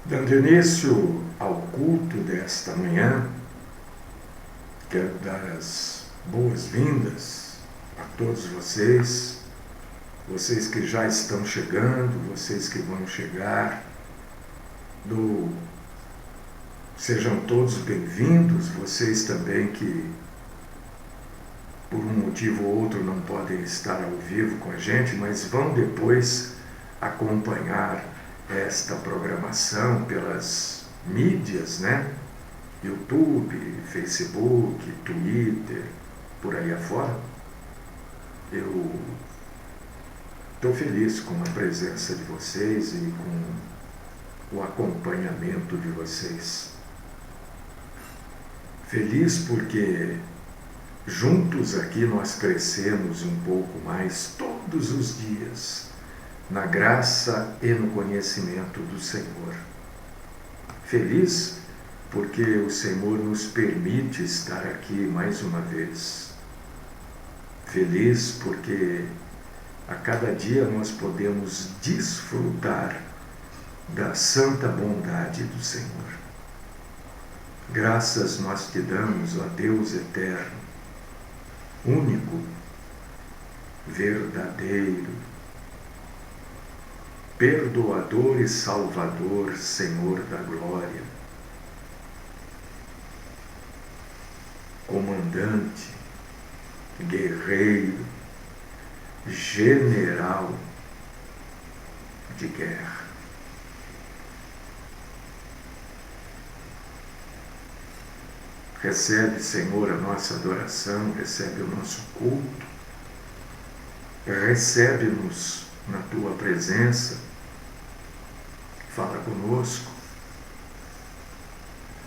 Dando início ao culto desta manhã, quero dar as boas-vindas a todos vocês, vocês que já estão chegando, vocês que vão chegar, sejam todos bem-vindos, vocês também que por um motivo ou outro não podem estar ao vivo com a gente, mas vão depois acompanhar esta programação pelas mídias, né? YouTube, Facebook, Twitter, por aí afora. Eu estou feliz com a presença de vocês e com o acompanhamento de vocês. Feliz porque juntos aqui nós crescemos um pouco mais todos os dias, na graça e no conhecimento do Senhor. Feliz porque o Senhor nos permite estar aqui mais uma vez. Feliz porque a cada dia nós podemos desfrutar da santa bondade do Senhor. Graças nós te damos, ó Deus eterno, único, verdadeiro, perdoador e salvador, Senhor da glória, comandante, guerreiro, general de guerra. Recebe, Senhor, a nossa adoração, recebe o nosso culto, recebe-nos na tua presença, fala conosco,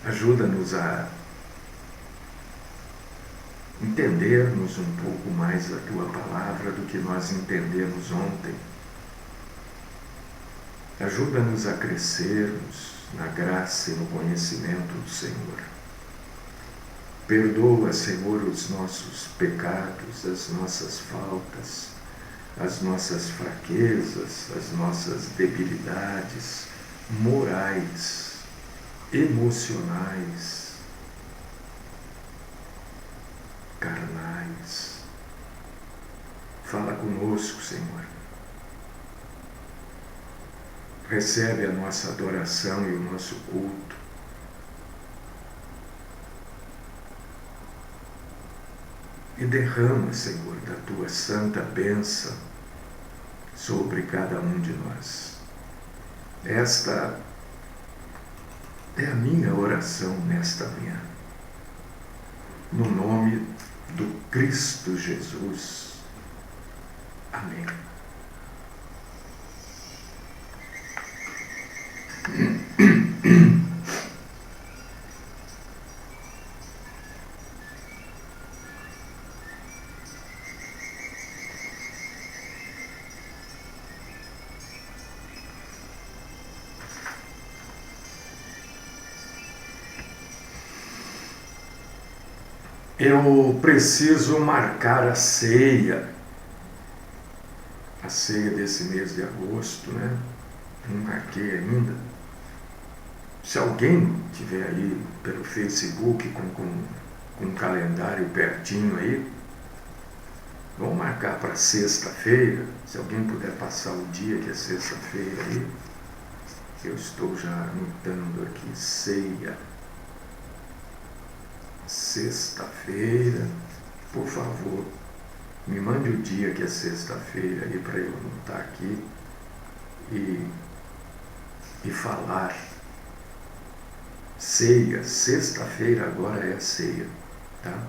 ajuda-nos a entendermos um pouco mais a tua palavra do que nós entendemos ontem. Ajuda-nos a crescermos na graça e no conhecimento do Senhor. Perdoa, Senhor, os nossos pecados, as nossas faltas, as nossas fraquezas, as nossas debilidades morais, emocionais, carnais. Fala conosco, Senhor. Recebe a nossa adoração e o nosso culto. E derrama, Senhor, da tua santa bênção sobre cada um de nós. Esta é a minha oração nesta manhã. No nome do Cristo Jesus. Amém. Eu preciso marcar a ceia desse mês de agosto, né? Não marquei ainda. Se alguém tiver aí pelo Facebook com um calendário pertinho aí, vamos marcar para sexta-feira. Se alguém puder passar o dia que é sexta-feira aí, eu estou já anotando aqui, ceia. Sexta-feira, por favor, me mande o dia que é sexta-feira aí para eu anotar aqui e falar. Ceia, sexta-feira agora é a ceia, tá?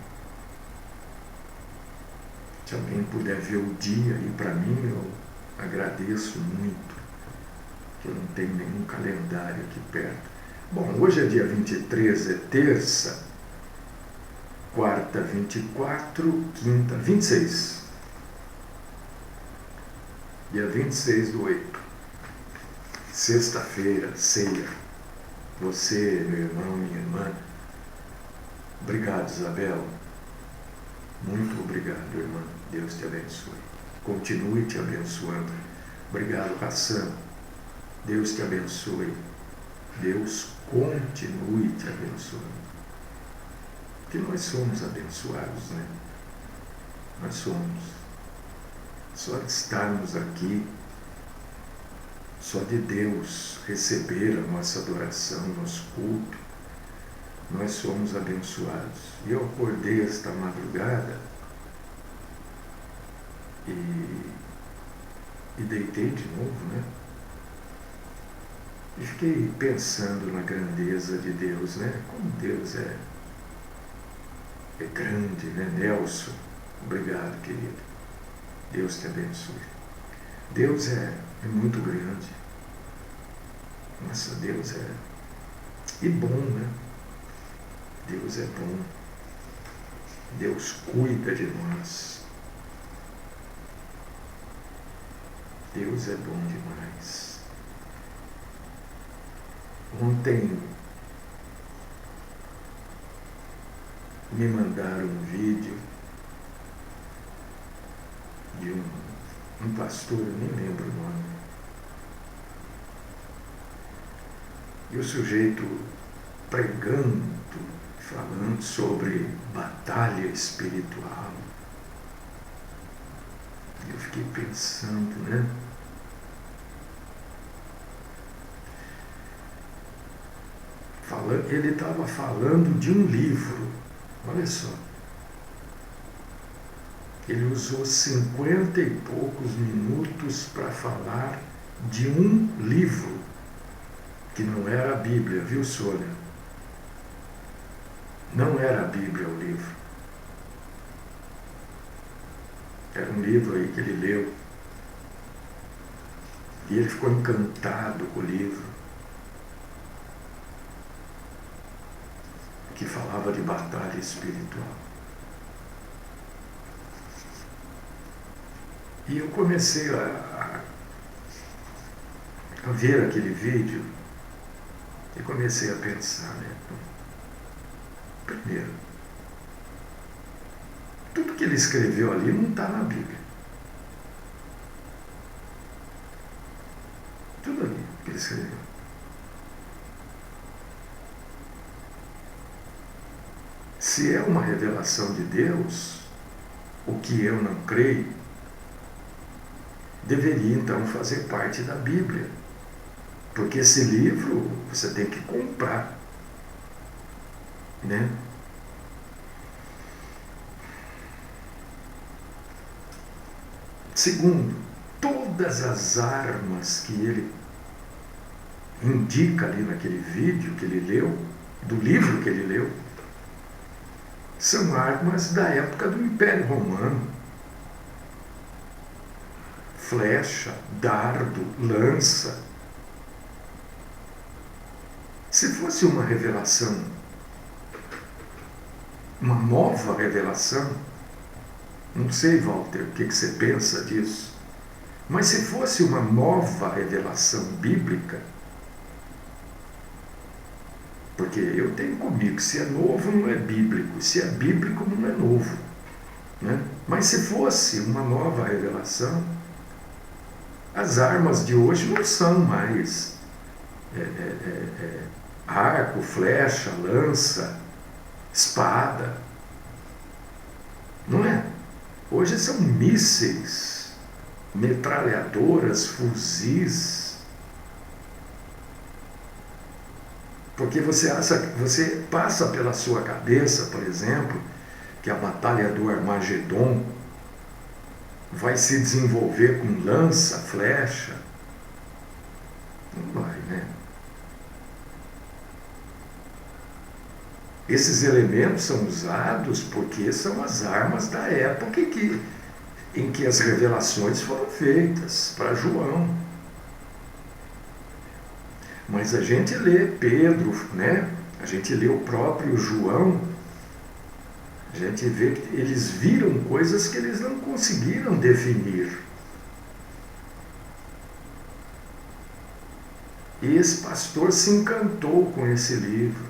Se alguém puder ver o dia aí para mim, eu agradeço muito, que eu não tenho nenhum calendário aqui perto. Bom, hoje é dia 23, é terça. Quarta, 24, quinta, 26. Dia 26/8. Sexta-feira, ceia. Você, meu irmão, minha irmã. Obrigado, Isabel. Muito obrigado, irmã. Deus te abençoe. Continue te abençoando. Obrigado, Hassan. Deus te abençoe. Deus continue te abençoando. Porque nós somos abençoados, né? Nós somos. Só de estarmos aqui, só de Deus receber a nossa adoração, nosso culto, nós somos abençoados. E eu acordei esta madrugada e deitei de novo, né? E fiquei pensando na grandeza de Deus, né? Como Deus é grande, né? Nelson, obrigado, querido. Deus te abençoe. Deus é muito grande. Nossa, Deus é... E bom, né? Deus é bom. Deus cuida de nós. Deus é bom demais. Ontem me mandaram um vídeo de um pastor, eu nem lembro o nome. E o sujeito pregando, falando sobre batalha espiritual. Eu fiquei pensando, né? Ele estava falando de um livro, olha só. Ele usou 50 e poucos minutos para falar de um livro, que não era a Bíblia, viu, Sônia? Não era a Bíblia o livro. Era um livro aí que ele leu. E ele ficou encantado com o livro, que falava de batalha espiritual. E eu comecei a ver aquele vídeo e comecei a pensar, né? Primeiro, tudo que ele escreveu ali não está na Bíblia. Tudo ali que ele escreveu. Se é uma revelação de Deus, o que eu não creio, deveria então fazer parte da Bíblia. Porque esse livro você tem que comprar, né? Segundo, todas as armas que ele indica ali naquele vídeo que ele leu, do livro que ele leu, são armas da época do Império Romano. Flecha, dardo, lança. Se fosse uma revelação, uma nova revelação, não sei, Walter, o que você pensa disso, mas se fosse uma nova revelação bíblica, porque eu tenho comigo, se é novo não é bíblico, se é bíblico não é novo, né? Mas se fosse uma nova revelação, as armas de hoje não são mais arco, flecha, lança, espada, não é? Hoje são mísseis, metralhadoras, fuzis. Porque você passa pela sua cabeça, por exemplo, que a batalha do Armagedon vai se desenvolver com lança, flecha. Não vai, né? Esses elementos são usados porque são as armas da época em que as revelações foram feitas para João. Mas a gente lê Pedro, né? A gente lê o próprio João, a gente vê que eles viram coisas que eles não conseguiram definir. E esse pastor se encantou com esse livro,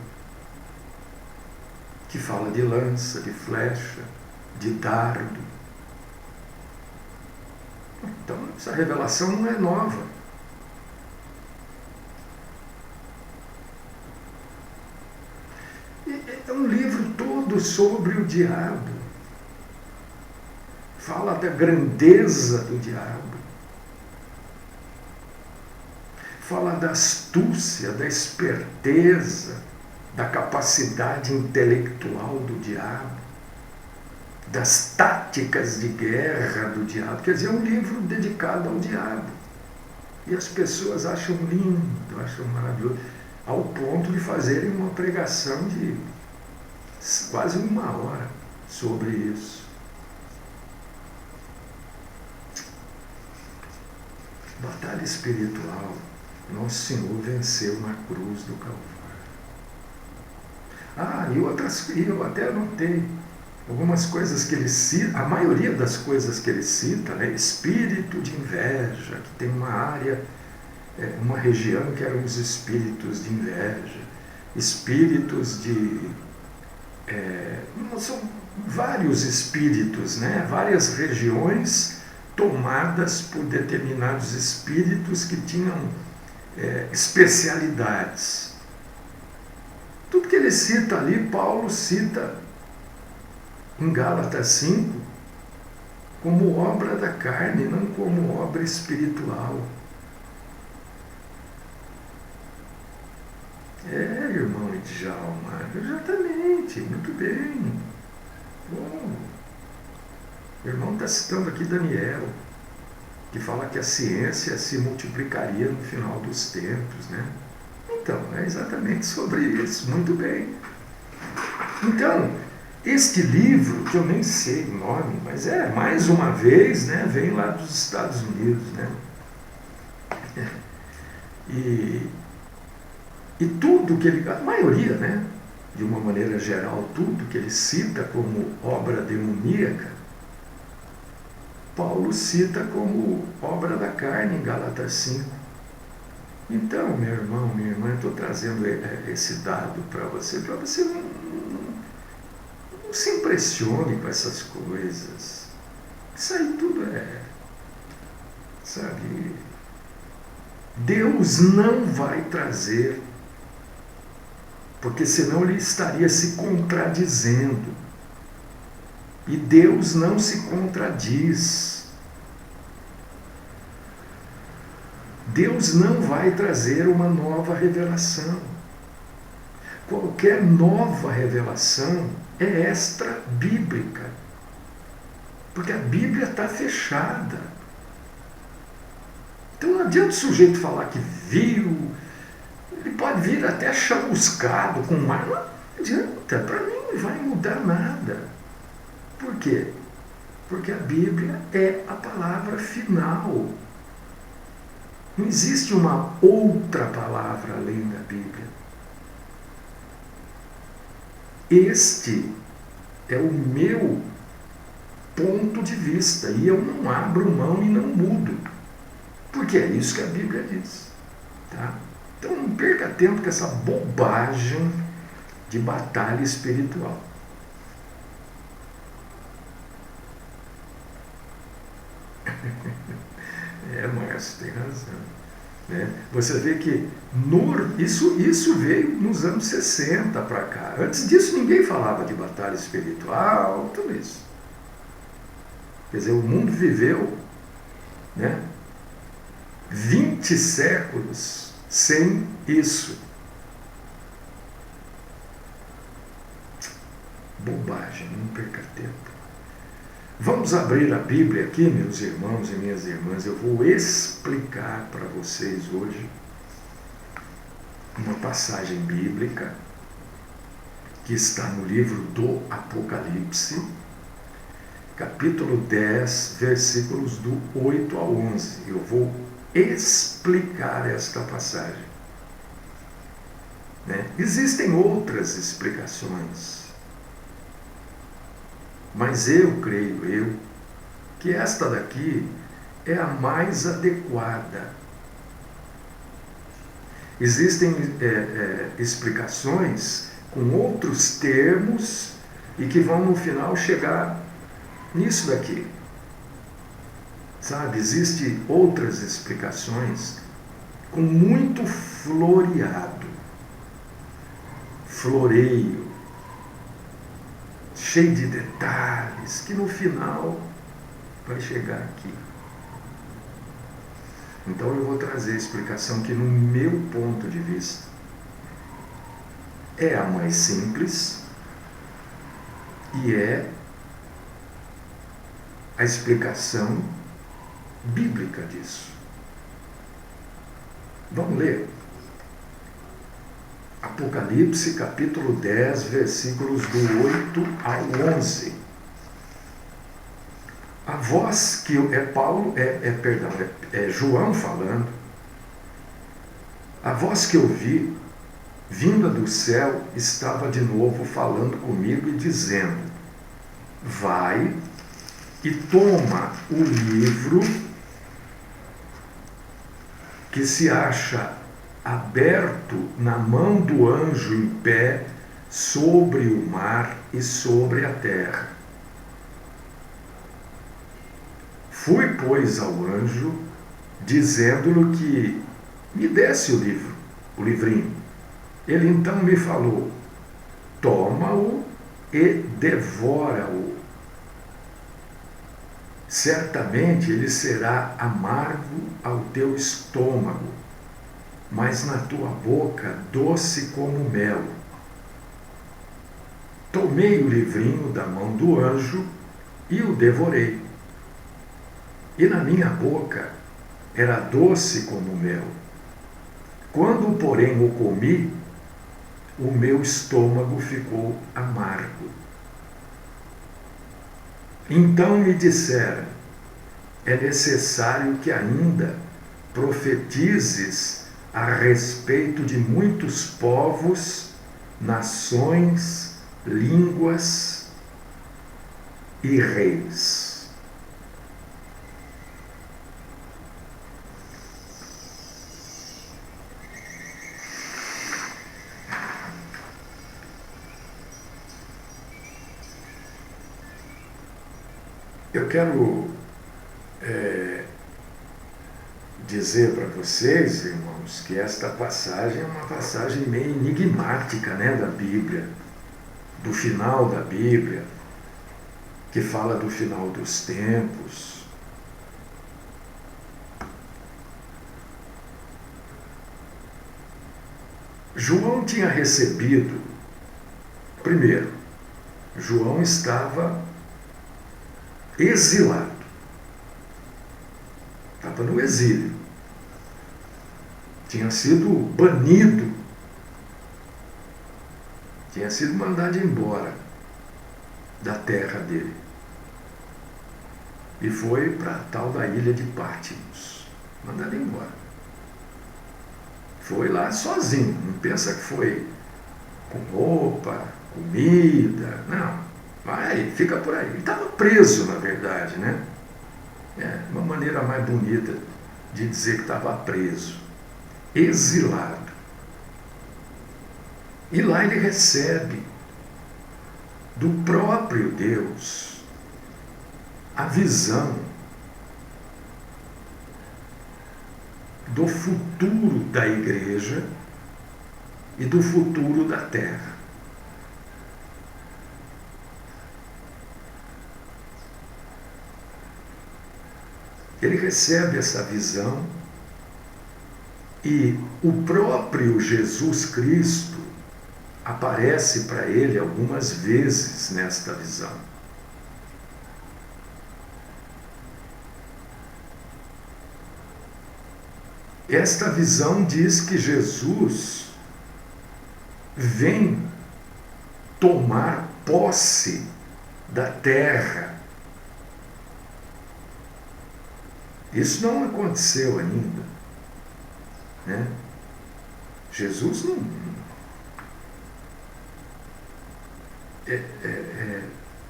que fala de lança, de flecha, de dardo. Então, essa revelação não é nova. tudo sobre o diabo. Fala da grandeza do diabo. Fala da astúcia, da esperteza, da capacidade intelectual do diabo, das táticas de guerra do diabo. Quer dizer, é um livro dedicado ao diabo. E as pessoas acham lindo, acham maravilhoso, ao ponto de fazerem uma pregação de quase 1 hora sobre isso. Batalha espiritual. Nosso Senhor venceu na cruz do Calvário. E eu até anotei algumas coisas que ele cita, a maioria das coisas que ele cita, né? Espírito de inveja, que tem uma área, uma região que eram os espíritos de inveja, espíritos de... são vários espíritos, né? Várias regiões tomadas por determinados espíritos que tinham especialidades. Tudo que ele cita ali, Paulo cita em Gálatas 5 como obra da carne, não como obra espiritual. Irmão Djalma, exatamente, muito bem. Bom, o irmão está citando aqui Daniel, que fala que a ciência se multiplicaria no final dos tempos, né? Então, é exatamente sobre isso, muito bem. Então, este livro, que eu nem sei o nome, mas mais uma vez, né, vem lá dos Estados Unidos, né? E tudo que ele, a maioria, né, de uma maneira geral, tudo que ele cita como obra demoníaca, Paulo cita como obra da carne em Gálatas 5. Então, meu irmão, minha irmã, eu estou trazendo esse dado para você não se impressione com essas coisas. Isso aí tudo sabe, Deus não vai trazer, porque senão ele estaria se contradizendo. E Deus não se contradiz. Deus não vai trazer uma nova revelação. Qualquer nova revelação é extra-bíblica. Porque a Bíblia está fechada. Então não adianta o sujeito falar que viu. Ele pode vir até chamuscado com mar. Não adianta. Para mim não vai mudar nada. Por quê? Porque a Bíblia é a palavra final. Não existe uma outra palavra além da Bíblia. Este é o meu ponto de vista e eu não abro mão e não mudo. Porque é isso que a Bíblia diz. Tá? Então não perca tempo com essa bobagem de batalha espiritual. Márcio, tem razão. Né? Você vê que isso veio nos anos 60 para cá. Antes disso ninguém falava de batalha espiritual, tudo isso. Quer dizer, o mundo viveu, né, 20 séculos sem isso. Bobagem, não perca tempo. Vamos abrir a Bíblia aqui, meus irmãos e minhas irmãs. Eu vou explicar para vocês hoje uma passagem bíblica que está no livro do Apocalipse, capítulo 10, versículos do 8 ao 11. Eu vou explicar esta passagem. Né? Existem outras explicações, mas eu creio que esta daqui é a mais adequada. Existem explicações com outros termos e que vão no final chegar nisso daqui. Sabe, existem outras explicações com muito floreado, floreio, cheio de detalhes, que no final vai chegar aqui. Então eu vou trazer a explicação que, no meu ponto de vista, é a mais simples e é a explicação bíblica disso. Vamos ler. Apocalipse, capítulo 10, versículos do 8 ao 11. A voz que é João falando. A voz que eu vi, vinda do céu, estava de novo falando comigo e dizendo: vai e toma o livro que se acha aberto na mão do anjo em pé sobre o mar e sobre a terra. Fui, pois, ao anjo, dizendo-lhe que me desse o livrinho. Ele então me falou: toma-o e devora-o. Certamente ele será amargo ao teu estômago, mas na tua boca doce como mel. Tomei o livrinho da mão do anjo e o devorei. E na minha boca era doce como mel. Quando, porém, o comi, o meu estômago ficou amargo. Então me disseram: é necessário que ainda profetizes a respeito de muitos povos, nações, línguas e reis. Eu quero dizer para vocês, irmãos, que esta passagem é uma passagem meio enigmática, né, da Bíblia, do final da Bíblia, que fala do final dos tempos. João tinha recebido, primeiro, João estava exilado, estava no exílio, tinha sido banido, tinha sido mandado embora da terra dele e foi para a tal da ilha de Pátimos, mandado embora. Foi lá sozinho, não pensa que foi com roupa, comida, não. Vai, fica por aí. Ele estava preso, na verdade, né? É uma maneira mais bonita de dizer que estava preso, exilado. E lá ele recebe do próprio Deus a visão do futuro da igreja e do futuro da terra. Ele recebe essa visão e o próprio Jesus Cristo aparece para ele algumas vezes nesta visão. Esta visão diz que Jesus vem tomar posse da terra. Isso não aconteceu ainda, né? Jesus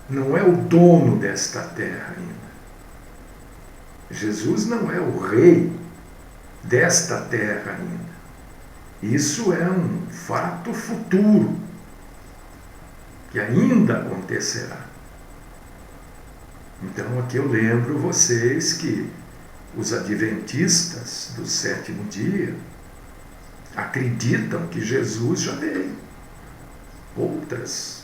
não é o dono desta terra ainda. Jesus não é o rei desta terra ainda. Isso é um fato futuro que ainda acontecerá. Então aqui eu lembro vocês que os adventistas do sétimo dia acreditam que Jesus já veio. Outras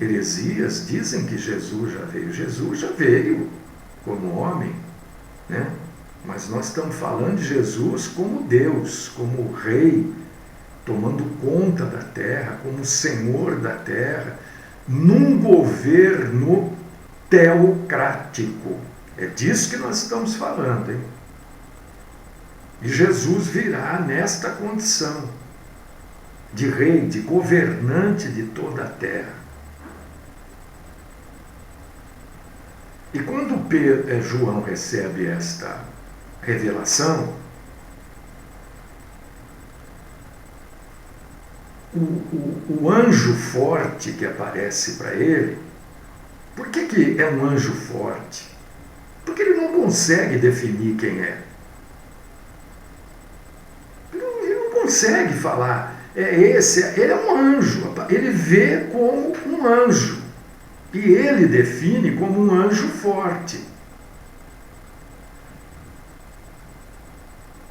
heresias dizem que Jesus já veio. Jesus já veio como homem, né? Mas nós estamos falando de Jesus como Deus, como Rei, tomando conta da terra, como Senhor da terra, num governo teocrático. É disso que nós estamos falando, hein? E Jesus virá nesta condição de rei, de governante de toda a terra. E quando João recebe esta revelação, o anjo forte que aparece para ele, por que é um anjo forte? Porque ele não consegue definir quem é. Ele não consegue falar, ele é um anjo, ele vê como um anjo. E ele define como um anjo forte.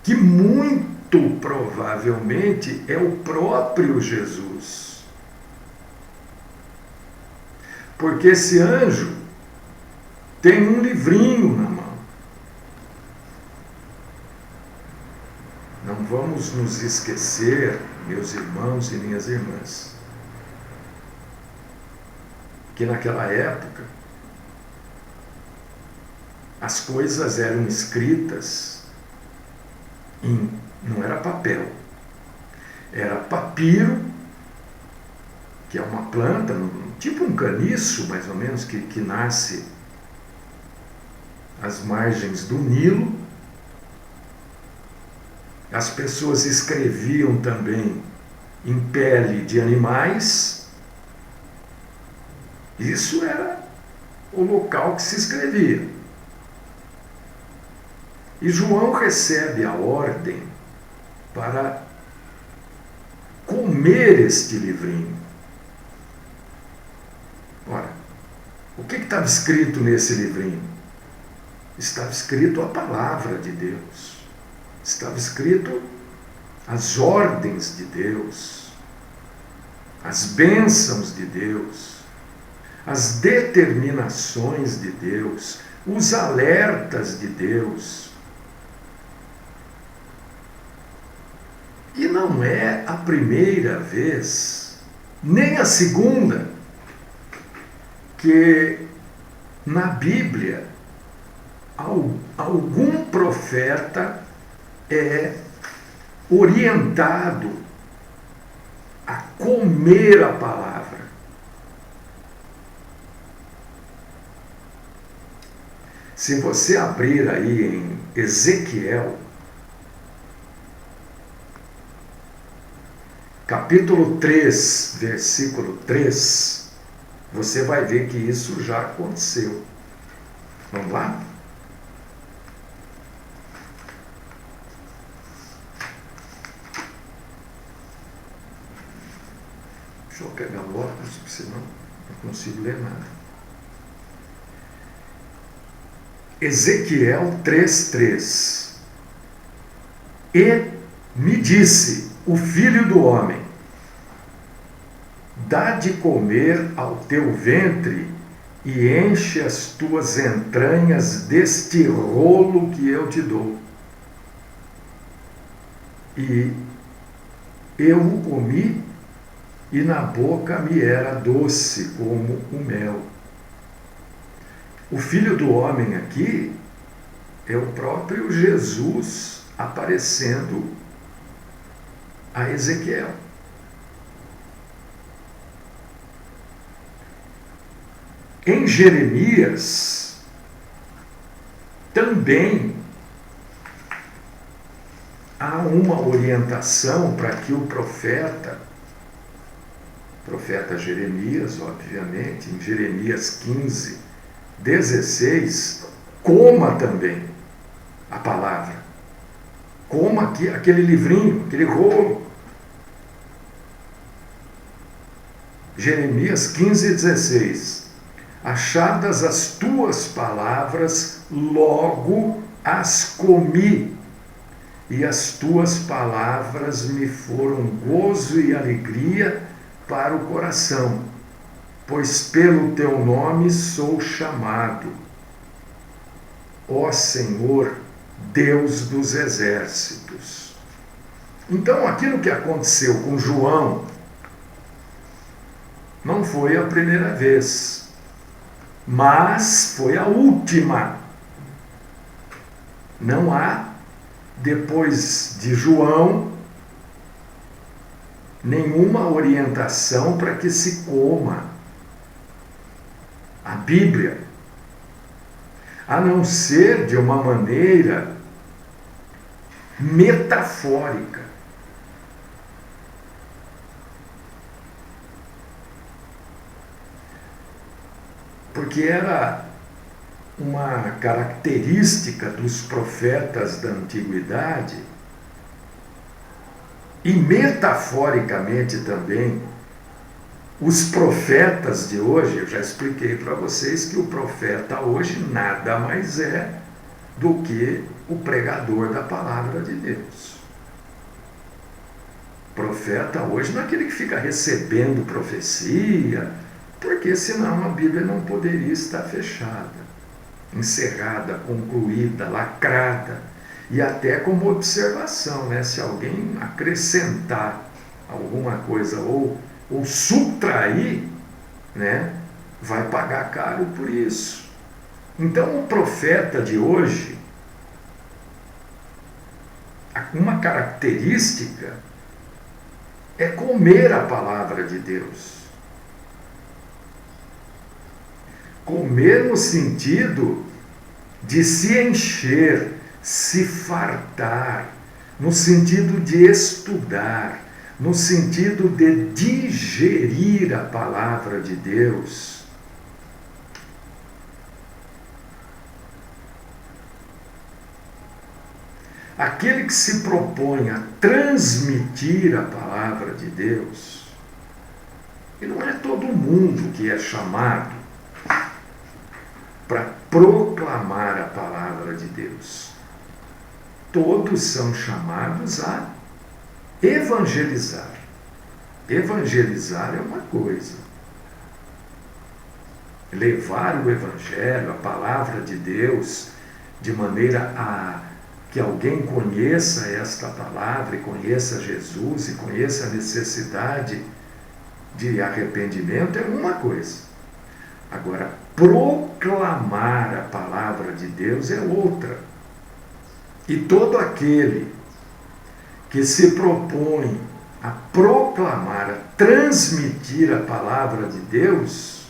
Que muito provavelmente é o próprio Jesus. Porque esse anjo tem um livrinho na mão. Não vamos nos esquecer, meus irmãos e minhas irmãs, que naquela época as coisas eram escritas não era papel, era papiro, que é uma planta, tipo um caniço mais ou menos, que nasce às margens do Nilo. As pessoas escreviam também em pele de animais. Isso era o local que se escrevia. E João recebe a ordem para comer este livrinho. Ora, o que estava escrito nesse livrinho? Estava escrito a palavra de Deus. Estava escrito as ordens de Deus, as bênçãos de Deus, as determinações de Deus, os alertas de Deus. E não é a primeira vez, nem a segunda, que na Bíblia algum profeta é orientado a comer a palavra. Se você abrir aí em Ezequiel, capítulo 3, versículo 3, você vai ver que isso já aconteceu. Vamos lá? Deixa eu pegar o óculos, senão não consigo ler nada. Ezequiel 3:3. E me disse o filho do homem: dá de comer ao teu ventre e enche as tuas entranhas deste rolo que eu te dou. E eu o comi, e na boca me era doce como o mel. O filho do homem aqui é o próprio Jesus aparecendo a Ezequiel. Em Jeremias também há uma orientação para que o profeta Jeremias, obviamente, em Jeremias 15:16, coma também a palavra. Coma aquele livrinho, aquele rolo. Jeremias 15:16. Achadas as tuas palavras, logo as comi, e as tuas palavras me foram gozo e alegria para o coração, pois pelo teu nome sou chamado, ó Senhor, Deus dos exércitos. Então, aquilo que aconteceu com João não foi a primeira vez, mas foi a última. Não há, depois de João, nenhuma orientação para que se coma a Bíblia, a não ser de uma maneira metafórica. Porque era uma característica dos profetas da antiguidade, e metaforicamente também, os profetas de hoje. Eu já expliquei para vocês que o profeta hoje nada mais é do que o pregador da palavra de Deus. Profeta hoje não é aquele que fica recebendo profecia, porque senão a Bíblia não poderia estar fechada, encerrada, concluída, lacrada. E até como observação, né? Se alguém acrescentar alguma coisa ou subtrair, né? Vai pagar caro por isso. Então o profeta de hoje, uma característica é comer a palavra de Deus. Comer no sentido de se encher, se fartar, no sentido de estudar, no sentido de digerir a palavra de Deus. Aquele que se propõe a transmitir a palavra de Deus, e não é todo mundo que é chamado para proclamar a palavra de Deus. Todos são chamados a evangelizar. Evangelizar é uma coisa. Levar o evangelho, a palavra de Deus, de maneira a que alguém conheça esta palavra, e conheça Jesus, e conheça a necessidade de arrependimento, é uma coisa. Agora, proclamar a palavra de Deus é outra. E todo aquele que se propõe a proclamar, a transmitir a palavra de Deus,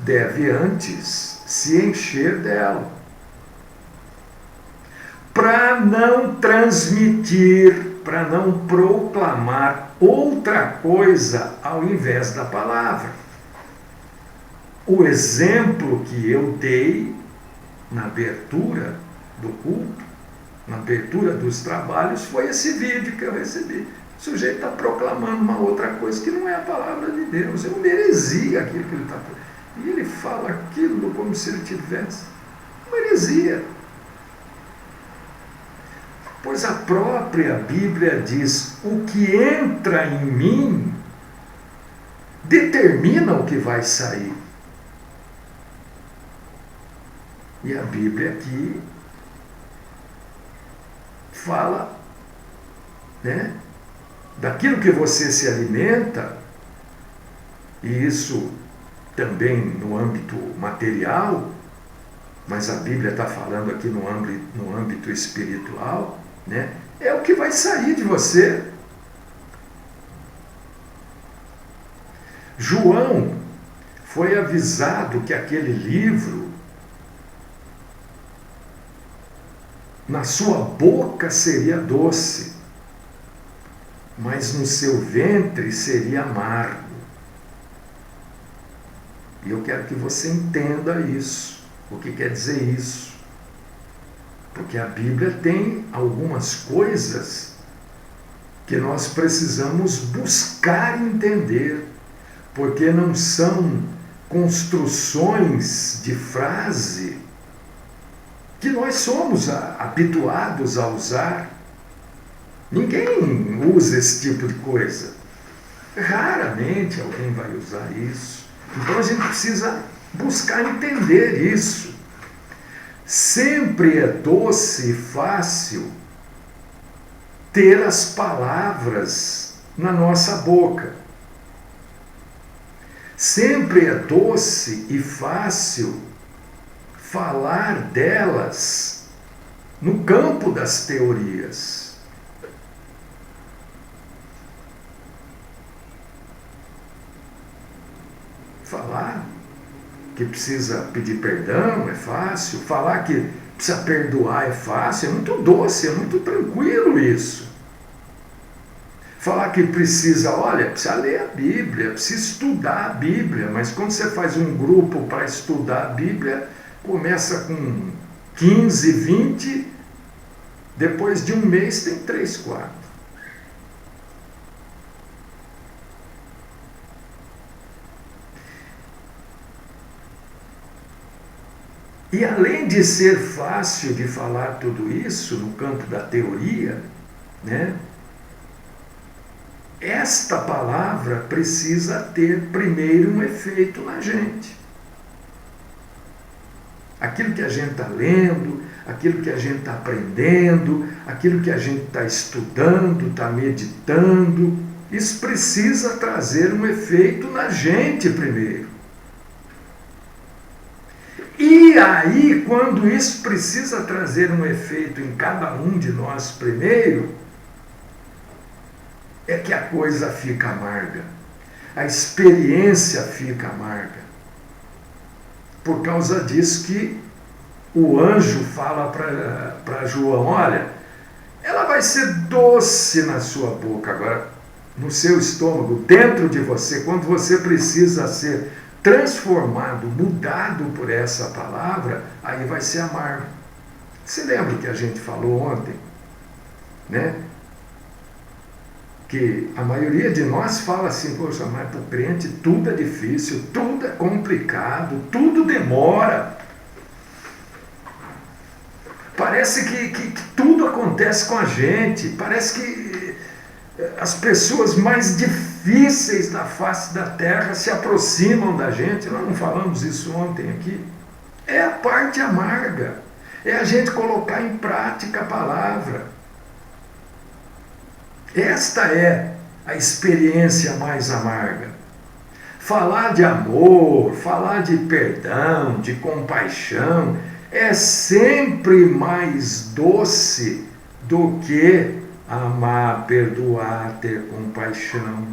deve antes se encher dela, para não transmitir, para não proclamar outra coisa ao invés da palavra. O exemplo que eu dei na abertura do culto, na abertura dos trabalhos, foi esse vídeo que eu recebi. O sujeito está proclamando uma outra coisa que não é a palavra de Deus. É uma heresia aquilo que ele está falando. E ele fala aquilo como se ele tivesse uma heresia. Pois a própria Bíblia diz: o que entra em mim determina o que vai sair. E a Bíblia aqui fala, né, daquilo que você se alimenta, e isso também no âmbito material, mas a Bíblia está falando aqui no âmbito espiritual, né, é o que vai sair de você. João foi avisado que aquele livro, na sua boca seria doce, mas no seu ventre seria amargo. E eu quero que você entenda isso, o que quer dizer isso. Porque a Bíblia tem algumas coisas que nós precisamos buscar entender, porque não são construções de frase que nós somos habituados a usar. Ninguém usa esse tipo de coisa. Raramente alguém vai usar isso. Então a gente precisa buscar entender isso. Sempre é doce e fácil ter as palavras na nossa boca. Sempre é doce e fácil falar delas no campo das teorias. Falar que precisa pedir perdão é fácil, falar que precisa perdoar é fácil, é muito doce, é muito tranquilo isso. Falar que precisa, olha, precisa ler a Bíblia, precisa estudar a Bíblia, mas quando você faz um grupo para estudar a Bíblia, começa com 15, 20, depois de um mês tem 3, 4. E além de ser fácil de falar tudo isso no campo da teoria, né? Esta palavra precisa ter primeiro um efeito na gente. Aquilo que a gente está lendo, aquilo que a gente está aprendendo, aquilo que a gente está estudando, está meditando, isso precisa trazer um efeito na gente primeiro. E aí, quando isso precisa trazer um efeito em cada um de nós primeiro, é que a coisa fica amarga. A experiência fica amarga. Por causa disso que o anjo fala para João, olha, ela vai ser doce na sua boca, agora no seu estômago, dentro de você, quando você precisa ser transformado, mudado por essa palavra, aí vai ser amargo. Você lembra que a gente falou ontem, né? Que a maioria de nós fala assim, poxa, mas para o crente tudo é difícil, tudo é complicado, tudo demora. Parece que tudo acontece com a gente, parece que as pessoas mais difíceis da face da terra se aproximam da gente. Nós não falamos isso ontem aqui. É a parte amarga, é a gente colocar em prática a palavra. Esta é a experiência mais amarga. Falar de amor, falar de perdão, de compaixão, é sempre mais doce do que amar, perdoar, ter compaixão.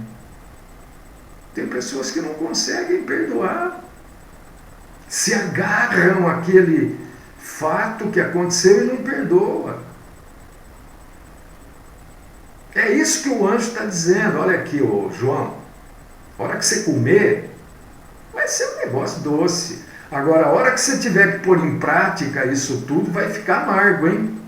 Tem pessoas que não conseguem perdoar. Se agarram àquele fato que aconteceu e não perdoa. É isso que o anjo está dizendo. Olha aqui, ô João, a hora que você comer, vai ser um negócio doce. Agora, a hora que você tiver que pôr em prática isso tudo, vai ficar amargo, hein?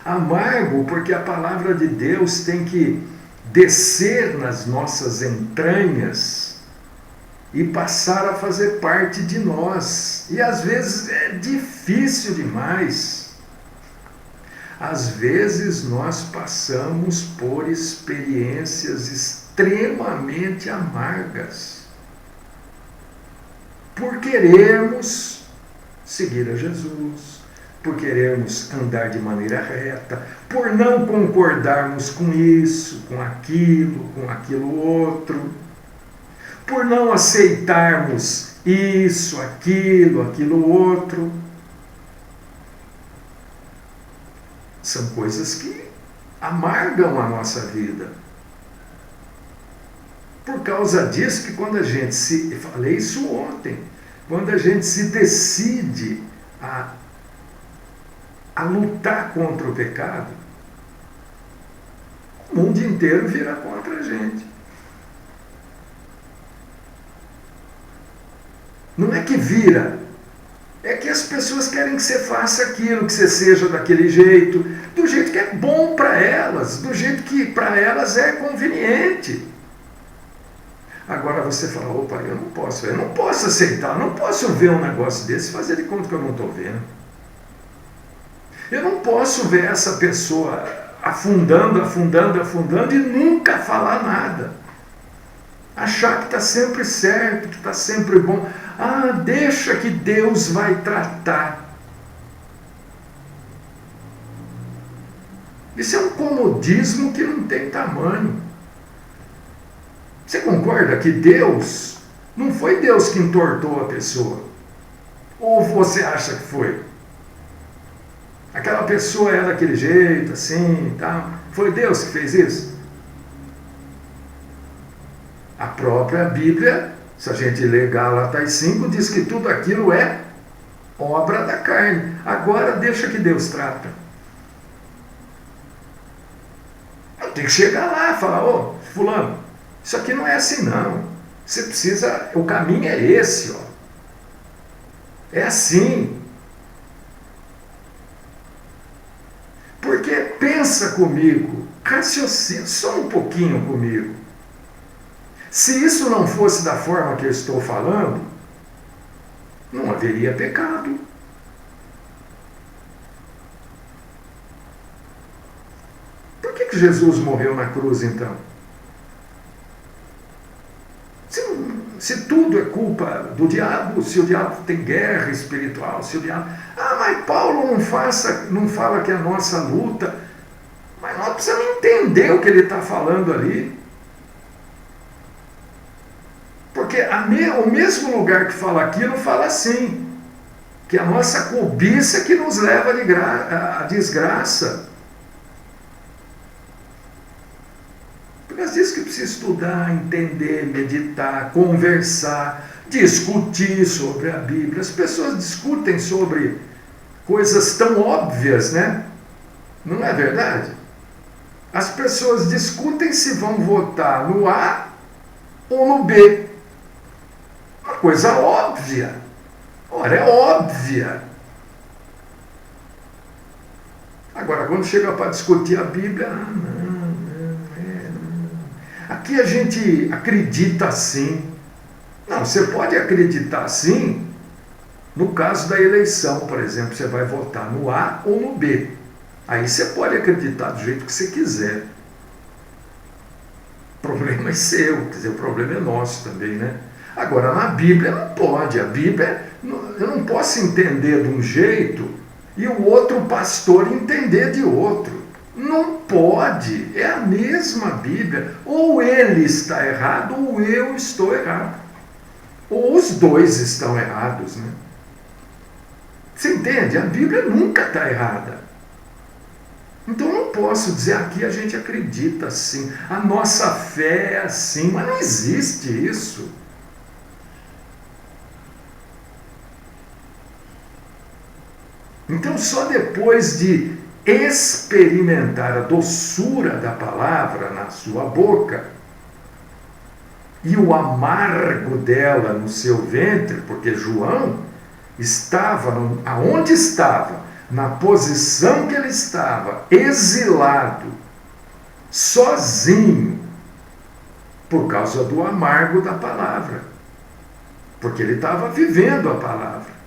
Amargo porque a palavra de Deus tem que descer nas nossas entranhas e passar a fazer parte de nós. E às vezes é difícil demais. Às vezes nós passamos por experiências extremamente amargas por querermos seguir a Jesus, por querermos andar de maneira reta, por não concordarmos com isso, com aquilo outro, por não aceitarmos isso, aquilo outro. São coisas que amargam a nossa vida. Por causa disso que quando a gente falei isso ontem, quando a gente se decide a lutar contra o pecado, o mundo inteiro vira contra a gente. Não é que vira, é que as pessoas querem que você faça aquilo, que você seja daquele jeito, do jeito que é bom para elas, do jeito que para elas é conveniente. Agora você fala, opa, eu não posso aceitar, eu não posso ver um negócio desse e fazer de conta que eu não estou vendo. Eu não posso ver essa pessoa afundando, afundando, afundando e nunca falar nada. Achar que está sempre certo, que está sempre bom. Ah, deixa que Deus vai tratar. Isso é um comodismo que não tem tamanho. Você concorda que Deus, não foi Deus que entortou a pessoa? Ou você acha que foi? Aquela pessoa é daquele jeito, assim, tal. Foi Deus que fez isso? A própria Bíblia, se a gente ler Gálatas 5, diz que tudo aquilo é obra da carne. Agora deixa que Deus trata. Eu tenho que chegar lá e falar, ô, fulano, isso aqui não é assim não. Você precisa, o caminho é esse, ó. É assim. Porque pensa comigo, raciocina só um pouquinho comigo. Se isso não fosse da forma que eu estou falando, não haveria pecado. Por que Jesus morreu na cruz então? Se tudo é culpa do diabo, se o diabo tem guerra espiritual, se o diabo... Ah, mas Paulo não fala que é a nossa luta. Mas nós precisamos entender o que ele está falando ali. Porque o mesmo lugar que fala aquilo fala assim, que a nossa cobiça que nos leva à desgraça. Porque às vezes que precisa estudar, entender, meditar, conversar, discutir sobre a Bíblia. As pessoas discutem sobre coisas tão óbvias, né? Não é verdade? As pessoas discutem se vão votar no A ou no B. Uma coisa óbvia. Ora, é óbvia. Agora, quando chega para discutir a Bíblia, não. Aqui a gente acredita assim. Não, você pode acreditar assim no caso da eleição, por exemplo, você vai votar no A ou no B. Aí você pode acreditar do jeito que você quiser. O problema é seu, quer dizer, o problema é nosso também, né? Agora, na Bíblia não pode. A Bíblia, eu não posso entender de um jeito e o outro pastor entender de outro. Não pode. É a mesma Bíblia. Ou ele está errado ou eu estou errado. Ou os dois estão errados, né? Você entende? A Bíblia nunca está errada. Então eu não posso dizer aqui a gente acredita assim, a nossa fé é assim, mas não existe isso. Então só depois de experimentar a doçura da palavra na sua boca e o amargo dela no seu ventre, porque João estava aonde estava, na posição que ele estava, exilado, sozinho, por causa do amargo da palavra, porque ele estava vivendo a palavra.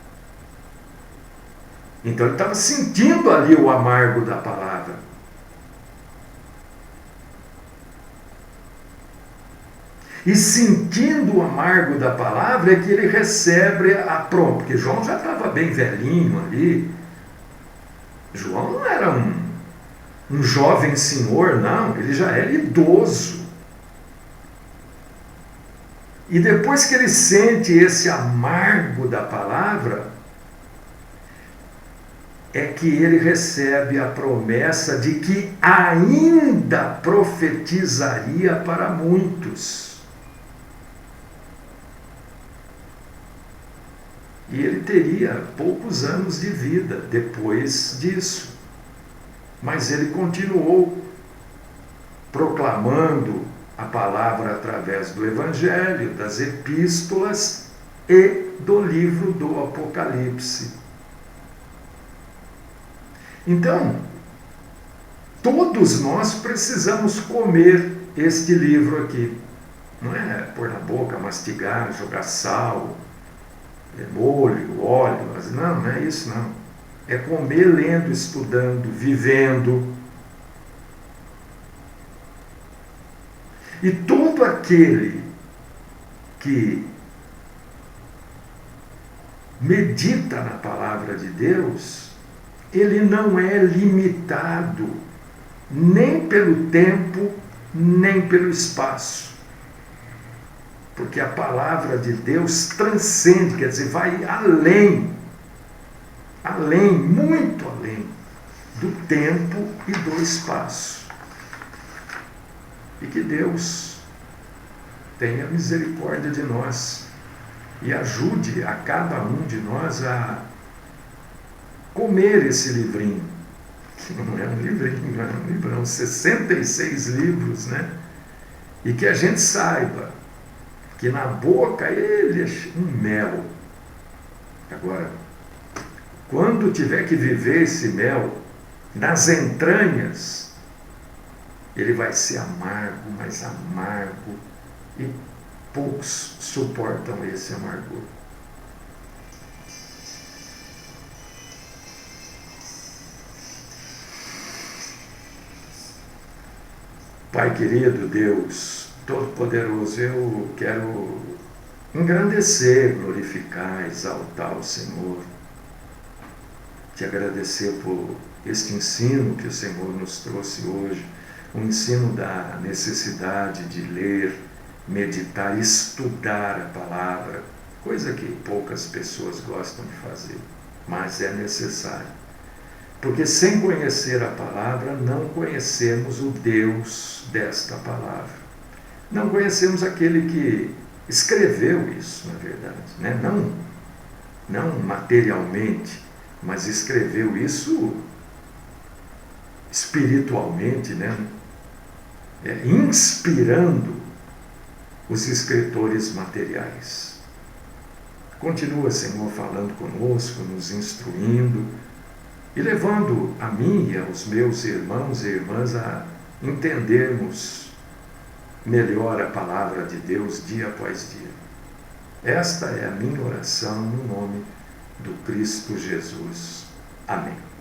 Então ele estava sentindo ali o amargo da palavra. E sentindo o amargo da palavra é que ele recebe pronto, porque João já estava bem velhinho ali. João não era um jovem senhor, não, ele já era idoso. E depois que ele sente esse amargo da palavra, é que ele recebe a promessa de que ainda profetizaria para muitos. E ele teria poucos anos de vida depois disso. Mas ele continuou proclamando a palavra através do Evangelho, das epístolas e do livro do Apocalipse. Então, todos nós precisamos comer este livro aqui. Não é pôr na boca, mastigar, jogar sal, molho, óleo. Não é isso não. É comer lendo, estudando, vivendo. E todo aquele que medita na palavra de Deus, ele não é limitado nem pelo tempo, nem pelo espaço. Porque a palavra de Deus transcende, quer dizer, vai além, muito além do tempo e do espaço. E que Deus tenha misericórdia de nós e ajude a cada um de nós a comer esse livrinho, que não é um livrinho, não é um livrão, 66 livros, né? E que a gente saiba que na boca ele é um mel. Agora, quando tiver que viver esse mel nas entranhas, ele vai ser amargo, mas amargo, e poucos suportam esse amargor. Pai querido, Deus Todo-Poderoso, eu quero engrandecer, glorificar, exaltar o Senhor, te agradecer por este ensino que o Senhor nos trouxe hoje, um ensino da necessidade de ler, meditar, estudar a palavra, coisa que poucas pessoas gostam de fazer, mas é necessário. Porque sem conhecer a palavra, não conhecemos o Deus desta palavra. Não conhecemos aquele que escreveu isso, na verdade, né? Não materialmente, mas escreveu isso espiritualmente, né? Inspirando os escritores materiais. Continua, Senhor, falando conosco, nos instruindo e levando a mim e aos meus irmãos e irmãs a entendermos melhor a palavra de Deus dia após dia. Esta é a minha oração no nome do Cristo Jesus. Amém.